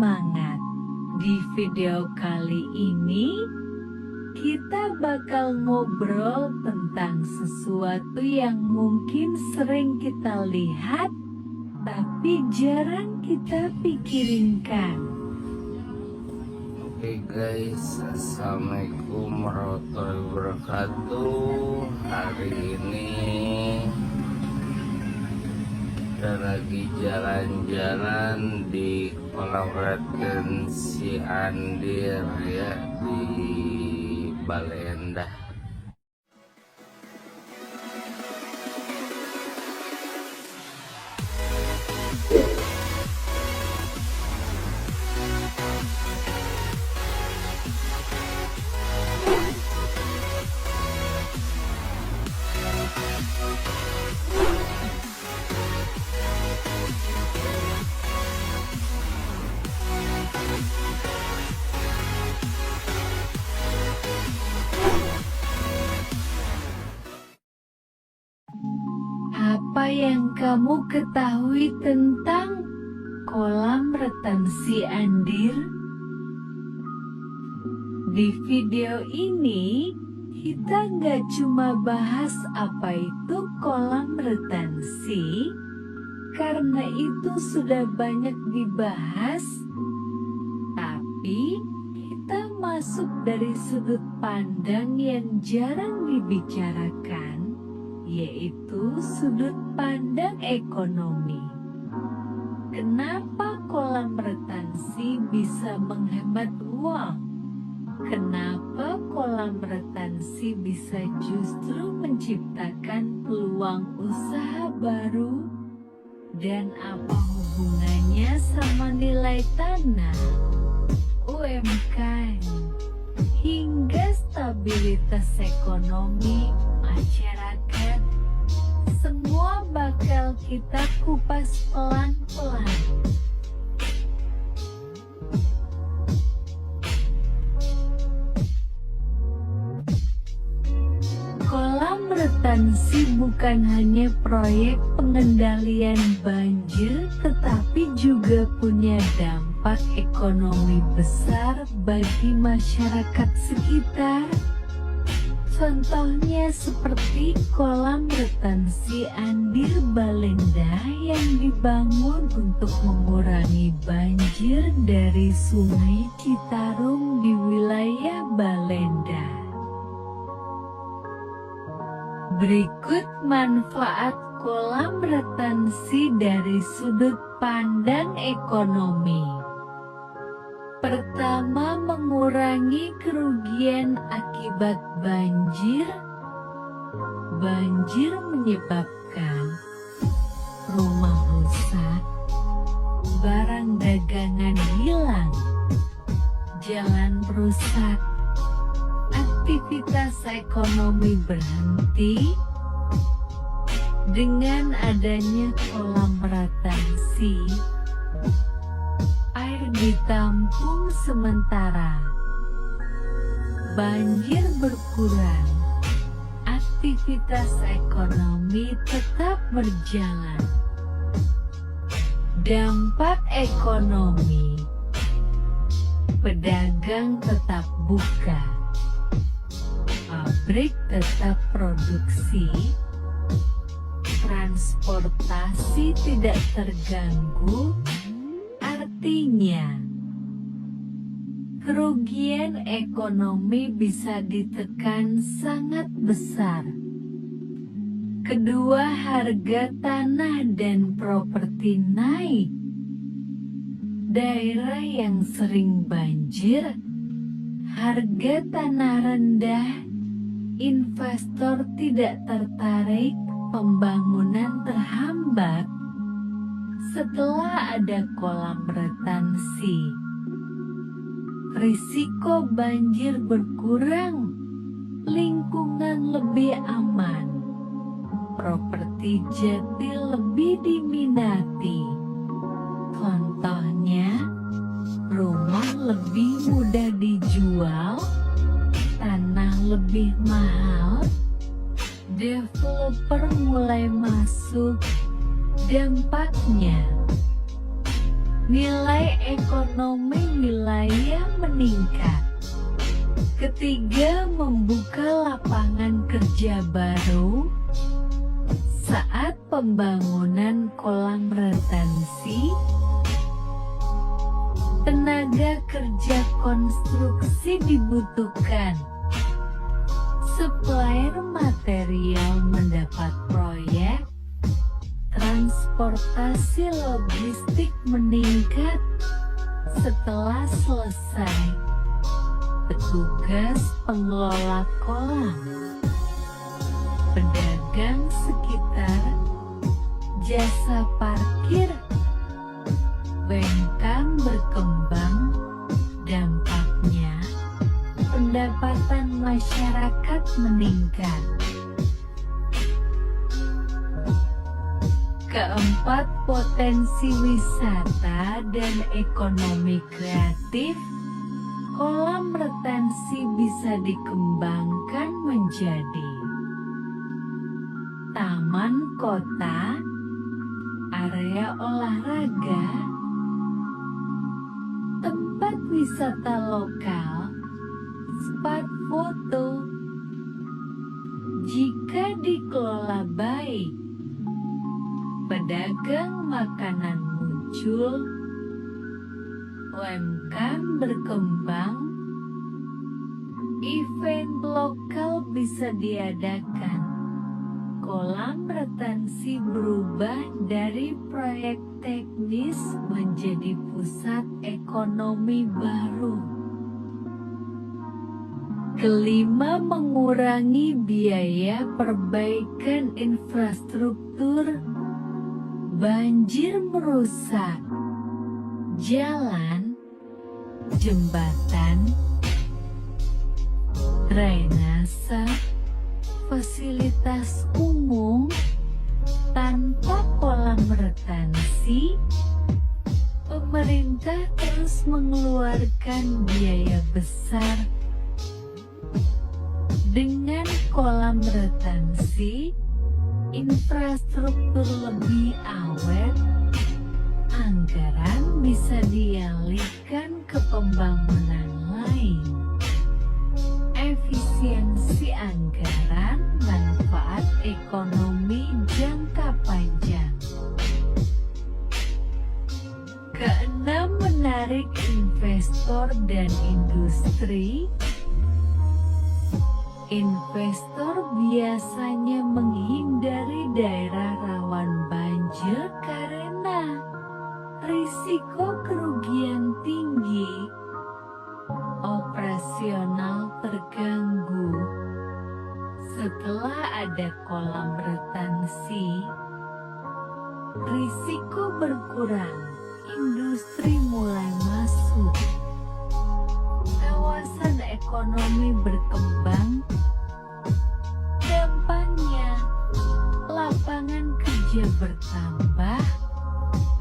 Semangat! Di video kali ini, kita bakal ngobrol tentang sesuatu yang mungkin sering kita lihat, tapi jarang kita pikirinkan. Oke guys, assalamualaikum warahmatullahi wabarakatuh. Hari ini kita lagi jalan-jalan di kolam retensi Andir ya, di Balendah. Apa yang kamu ketahui tentang kolam retensi Andir? Di video ini, kita nggak cuma bahas apa itu kolam retensi, karena itu sudah banyak dibahas, tapi kita masuk dari sudut pandang yang jarang dibicarakan, yaitu sudut pandang ekonomi. Kenapa kolam retensi bisa menghemat uang? Kenapa kolam retensi bisa justru menciptakan peluang usaha baru? Dan apa hubungannya sama nilai tanah, UMKM, hingga stabilitas ekonomi masyarakat? Semua bakal kita kupas pelan-pelan. Kolam retensi bukan hanya proyek pengendalian banjir, tetapi juga punya dampak ekonomi besar bagi masyarakat sekitar. Contohnya seperti kolam retensi Andir Balendah yang dibangun untuk mengurangi banjir dari Sungai Citarum di wilayah Balendah. Berikut manfaat kolam retensi dari sudut pandang ekonomi. Pertama, mengurangi kerugian akibat banjir. Banjir menyebabkan rumah rusak, barang dagangan hilang, jalan rusak, aktivitas ekonomi berhenti. Dengan adanya kolam retensi, air ditampung sementara, banjir berkurang, aktivitas ekonomi tetap berjalan. Dampak ekonomi, pedagang tetap buka, pabrik tetap produksi, transportasi tidak terganggu. Artinya, kerugian ekonomi bisa ditekan sangat besar. Kedua, harga tanah dan properti naik. Daerah yang sering banjir, harga tanah rendah, investor tidak tertarik, pembangunan terhambat. Setelah ada kolam retensi, risiko banjir berkurang, lingkungan lebih aman, properti jadi lebih diminati. Contohnya, rumah lebih mudah dijual, tanah lebih mahal, developer mulai masuk. Dampaknya, Nilai ekonomi wilayah meningkat. Ketiga, membuka lapangan kerja baru saat pembangunan kolam retensi. Tenaga kerja konstruksi dibutuhkan. Supplier material mendapat proyek. Transportasi logistik meningkat setelah selesai. Petugas pengelola kolam, pedagang sekitar, jasa parkir, bengkel berkembang. Dampaknya, pendapatan masyarakat meningkat. Keempat, potensi wisata dan ekonomi kreatif. Kolam retensi bisa dikembangkan menjadi taman kota, area olahraga, tempat wisata lokal, spot foto. Jika dikelola baik, pedagang makanan muncul, UMKM berkembang, event lokal bisa diadakan. Kolam retensi berubah dari proyek teknis menjadi pusat ekonomi baru. Kelima, mengurangi biaya perbaikan infrastruktur. Banjir merusak jalan, jembatan, drainase, fasilitas umum. Tanpa kolam retensi, pemerintah terus mengeluarkan biaya besar. Dengan kolam retensi, infrastruktur lebih awet, anggaran bisa dialihkan ke pembangunan lain. Efisiensi anggaran, manfaat ekonomi jangka panjang. Keenam, menarik investor dan industri. Investor biasanya menghindari daerah rawan banjir karena risiko kerugian tinggi, operasional terganggu. Setelah ada kolam retensi, risiko berkurang, industri mulai masuk, kawasan ekonomi berkembang. Dampaknya, lapangan kerja bertambah,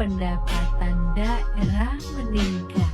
pendapatan daerah meningkat.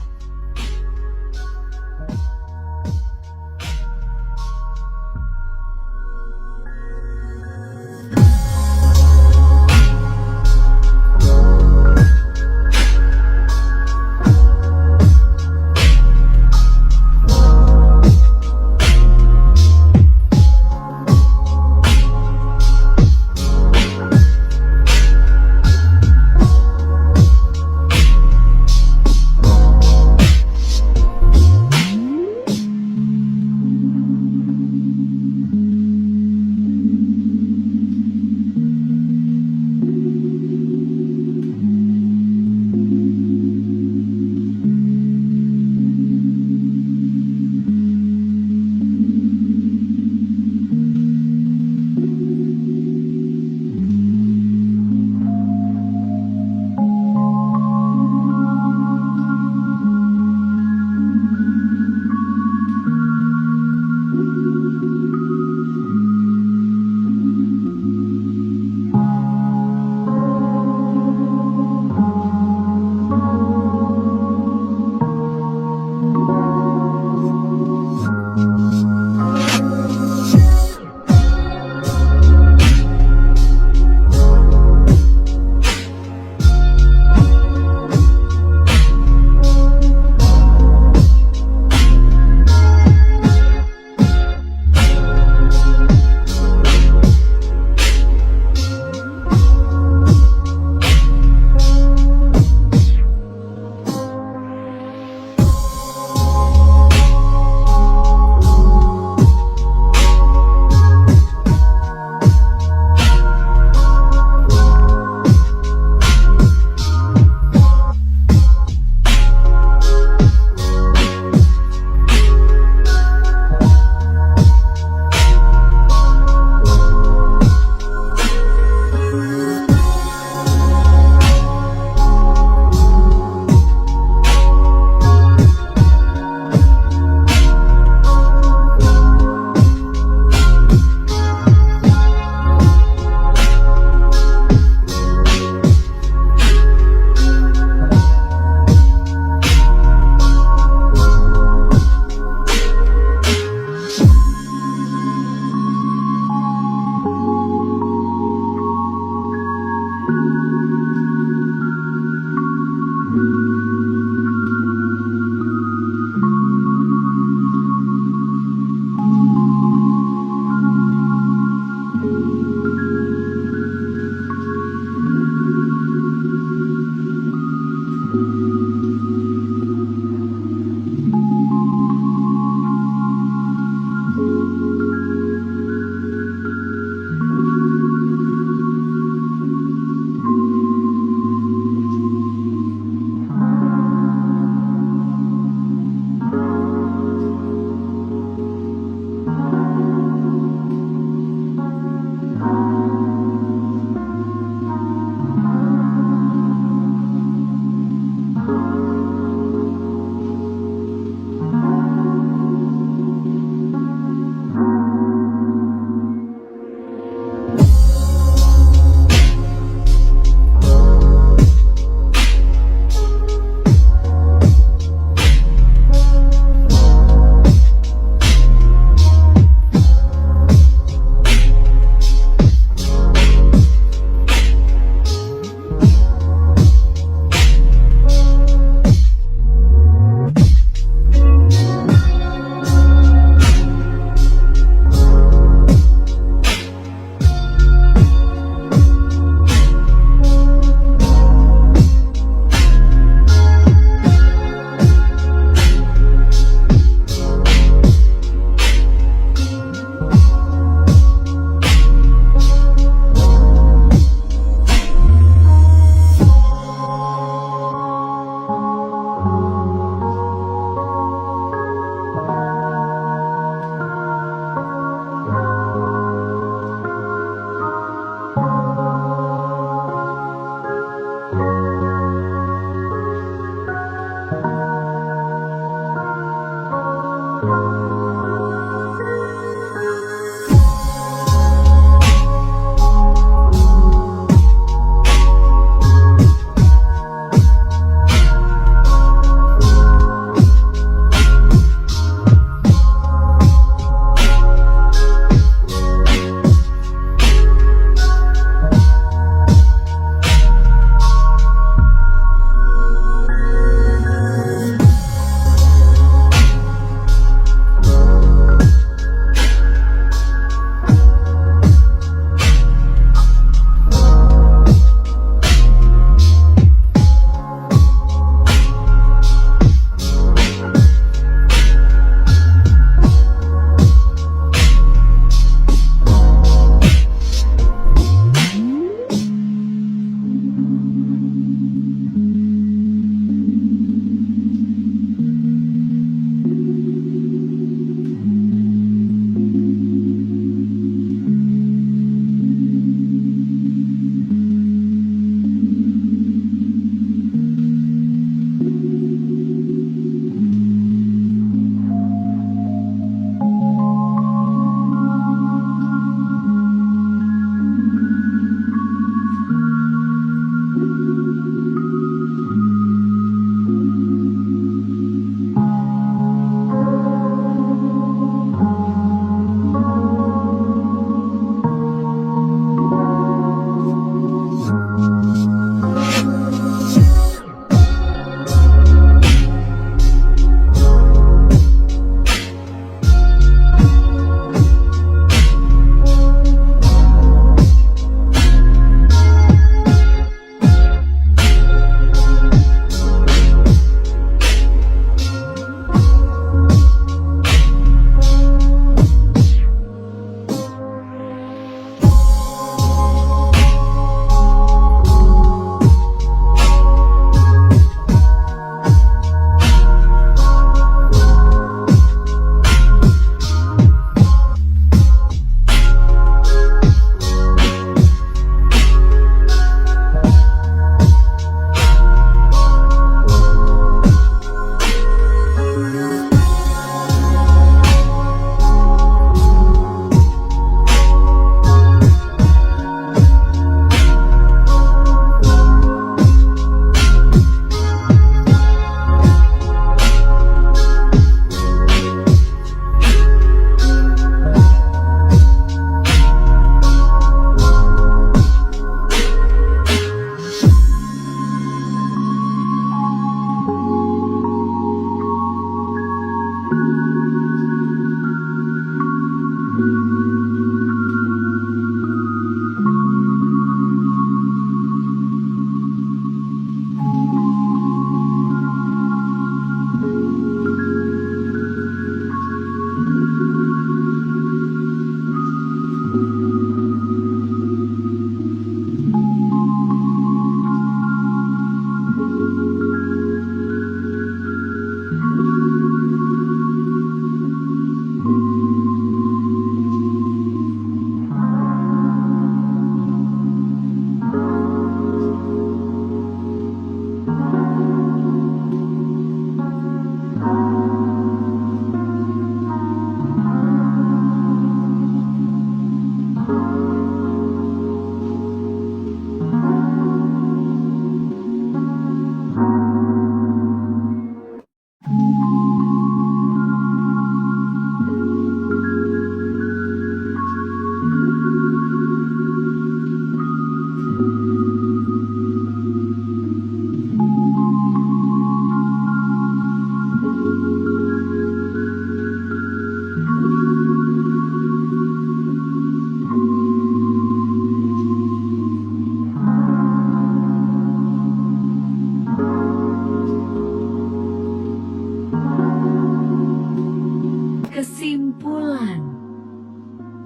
Kesimpulan,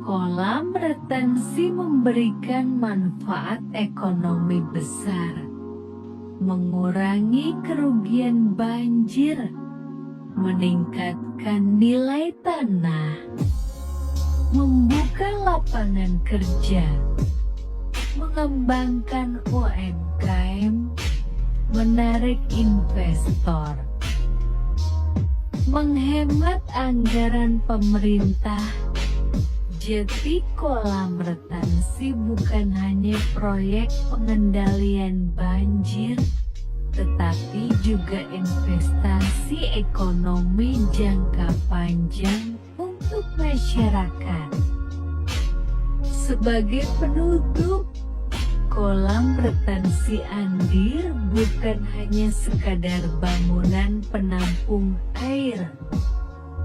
kolam retensi memberikan manfaat ekonomi besar, mengurangi kerugian banjir, meningkatkan nilai tanah, membuka lapangan kerja, mengembangkan UMKM, menarik investor, menghemat anggaran pemerintah. Jadi kolam retensi bukan hanya proyek pengendalian banjir, tetapi juga investasi ekonomi jangka panjang untuk masyarakat. Sebagai penutup, kolam retensi Andir bukan hanya sekadar bangunan penampung air.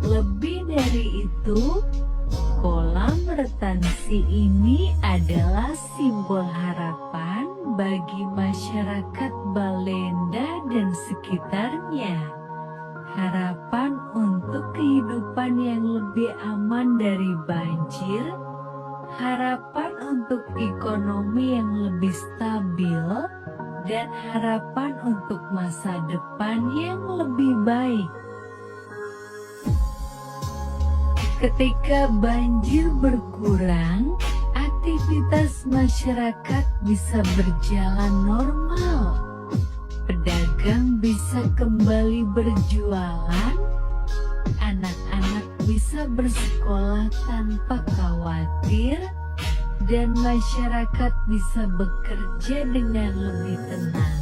Lebih dari itu, kolam retensi ini adalah simbol harapan bagi masyarakat Balenda dan sekitarnya. Harapan untuk kehidupan yang lebih aman dari banjir, harapan untuk ekonomi yang lebih stabil, dan harapan untuk masa depan yang lebih baik. Ketika banjir berkurang, aktivitas masyarakat bisa berjalan normal. Pedagang bisa kembali berjualan, anak-anak bisa bersekolah tanpa khawatir, dan masyarakat bisa bekerja dengan lebih tenang.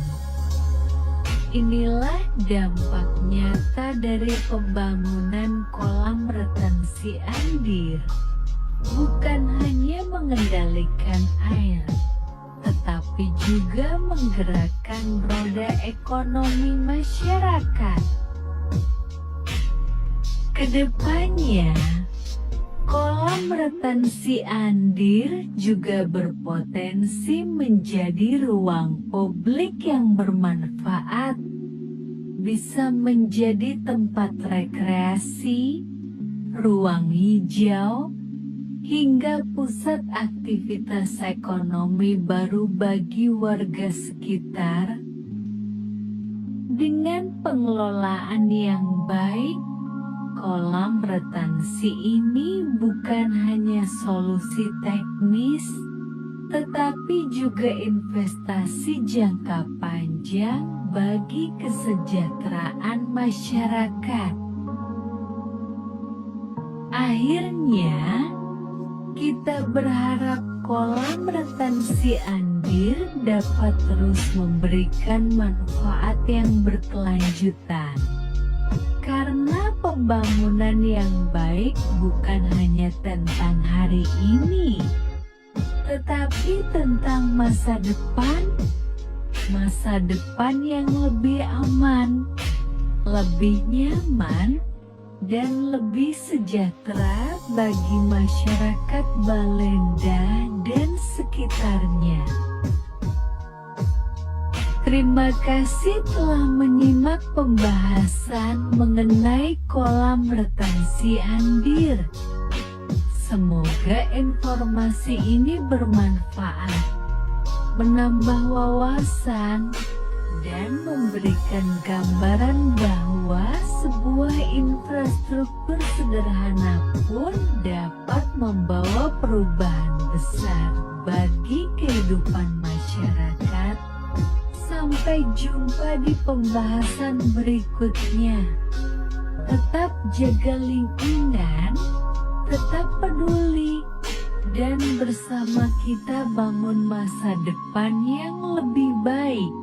Inilah dampak nyata dari pembangunan kolam retensi Andir. Bukan hanya mengendalikan air, tetapi juga menggerakkan roda ekonomi masyarakat. Kedepannya, kolam retensi Andir juga berpotensi menjadi ruang publik yang bermanfaat, bisa menjadi tempat rekreasi, ruang hijau, hingga pusat aktivitas ekonomi baru bagi warga sekitar. Dengan pengelolaan yang baik, kolam retensi ini bukan hanya solusi teknis, tetapi juga investasi jangka panjang bagi kesejahteraan masyarakat. Akhirnya, kita berharap kolam retensi Andir dapat terus memberikan manfaat yang berkelanjutan. Karena pembangunan yang baik bukan hanya tentang hari ini, tetapi tentang masa depan yang lebih aman, lebih nyaman, dan lebih sejahtera bagi masyarakat Balenda dan sekitarnya. Terima kasih telah menyimak pembahasan mengenai kolam retensi Andir. Semoga informasi ini bermanfaat, menambah wawasan, dan memberikan gambaran bahwa sebuah infrastruktur sederhana pun dapat membawa perubahan besar bagi kehidupan masyarakat. Sampai jumpa di pembahasan berikutnya. Tetap jaga lingkungan, tetap peduli, dan bersama kita bangun masa depan yang lebih baik.